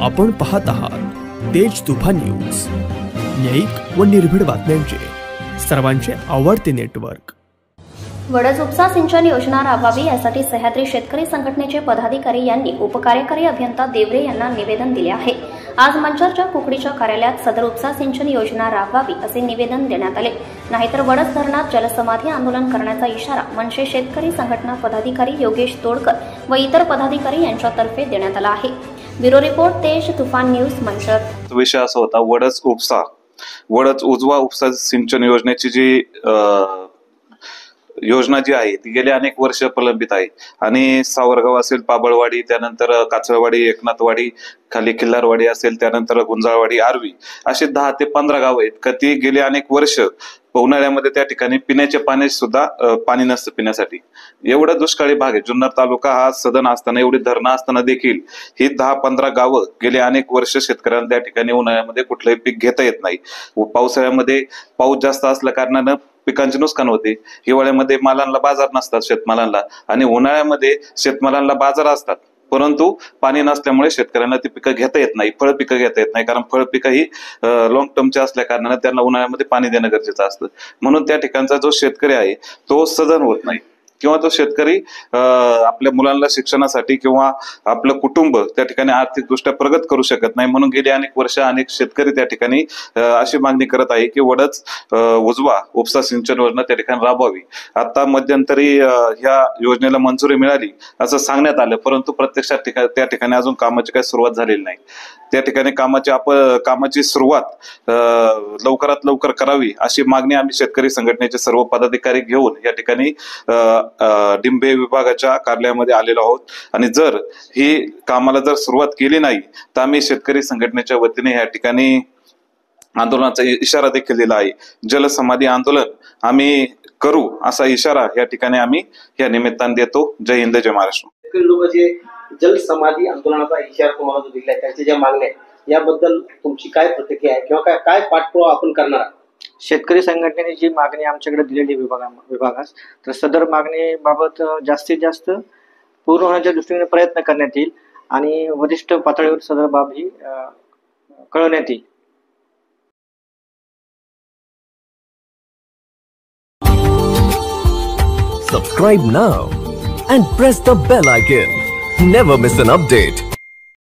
आपण पाहत आहात तेज तुफान न्यूज, न्यायिक व निर्भीड बातम्यांचे सर्वांचे आवडते नेटवर्क। वडज उपसा सिंचन योजना राबवावी यासाठी सह्याद्री शेतकरी संघटनेचे पदाधिकारी यांनी उपकार्यकारी अभियंता देवरे यांना निवेदन दिले आहे। आज मंचरच्या कुकडीच्या कार्यालयात सदर उपसा सिंचन योजना राबवावी असे निवेदन देण्यात आले। नाहीतर वडज धरणात जलसमाधी आंदोलन करण्याचा इशारा मनसे शेतकरी संघटना पदाधिकारी योगेश तोडकर व इतर पदाधिकारी यांच्यातर्फे देण्यात आला आहे। ब्युरो रिपोर्ट तेज तुफान न्यूज मंचर। विषय असा होता वडज उजवा उपसा सिंचन योजनेची जी योजना जी आहे ती गेली अनेक वर्ष प्रलंबित आहे आणि सावरगाव असेल, पाबळवाडी, त्यानंतर काचळवाडी, एकनाथवाडी, खाली किल्लारवाडी असेल, त्यानंतर गुंजाळवाडी, आरवी असे 10 ते 15 गाव आहेत का ती गेली अनेक वर्ष उन्हाळ्यामध्ये त्या ठिकाणी पिण्याचे पाणी सुद्धा पाणी नसतं पिण्यासाठी। एवढा दुष्काळी भाग आहे। जुन्नर तालुका हा सदन असताना, एवढी धरणं असताना देखील ही 10-15 गावं गेली अनेक वर्ष शेतकऱ्यांना त्या ठिकाणी उन्हाळ्यामध्ये कुठलंही पीक घेता येत नाही। पावसाळ्यामध्ये पाऊस जास्त असल्या कारणानं पिकांचे नुकसान होते, हिवाळ्यामध्ये मालांना बाजार नसतात शेतमालांना, आणि उन्हाळ्यामध्ये शेतमालांना बाजार असतात परंतु पाणी नसल्यामुळे शेतकऱ्यांना ती पिकं घेता येत नाही, फळ पिकं घेता येत नाही, कारण फळ पिकं ही लॉंग टर्मची असल्या कारणाने त्यांना उन्हाळ्यामध्ये पाणी देणं गरजेचं असतं। म्हणून त्या ठिकाणचा जो शेतकरी आहे तो सधन होत नाही किंवा तो शेतकरी आपल्या मुलांना शिक्षणासाठी किंवा आपलं कुटुंब त्या ठिकाणी आर्थिकदृष्ट्या प्रगत करू शकत नाही। म्हणून गेली अनेक वर्ष अनेक शेतकरी त्या ठिकाणी अशी मागणी करत आहे की वडज उजवा उपसा सिंचन योजना त्या ठिकाणी राबवावी। आता मध्यंतरी ह्या योजनेला मंजुरी मिळाली असं सांगण्यात आलं, परंतु प्रत्यक्षात त्या ठिकाणी अजून कामाची काही सुरुवात झालेली नाही। त्या ठिकाणी कामाची सुरुवात लवकरात लवकर करावी अशी मागणी आम्ही शेतकरी संघटनेचे सर्व पदाधिकारी घेऊन या ठिकाणी डिंबे विभागाच्या कार्यालयामध्ये आलेलो आहोत। आणि जर ही कामाला जर सुरुवात केली नाही तर आम्ही शेतकरी संघटनेच्या वतीने या ठिकाणी आंदोलनाचा इशारा देखील दिला आहे। जलसमाधी आंदोलन आम्ही करू असा इशारा या ठिकाणी आम्ही या निमित्ताने देतो। जय हिंद, जय महाराष्ट्र। लोक जे जलसमाधी आंदोलनाचा इशारा तुम्हाला जो दिला आहे त्यांच्या ज्या मागण्या आहेत याबद्दल तुमची काय प्रतिक्रिया आहे किंवा काय पाठपुरावा आपण करणार आहात? शेतकरी संघटनेने जी मागणी आमच्याकडे दिलेली विभागास, तर सदर मागणीबाबत जास्तीत जास्त पूर्ण होण्याच्या दृष्टीने प्रयत्न करण्यात येईल आणि वरिष्ठ पातळीवर सदर बाब ही कळवण्यात येईल। Subscribe now and press the bell icon. Never miss an update.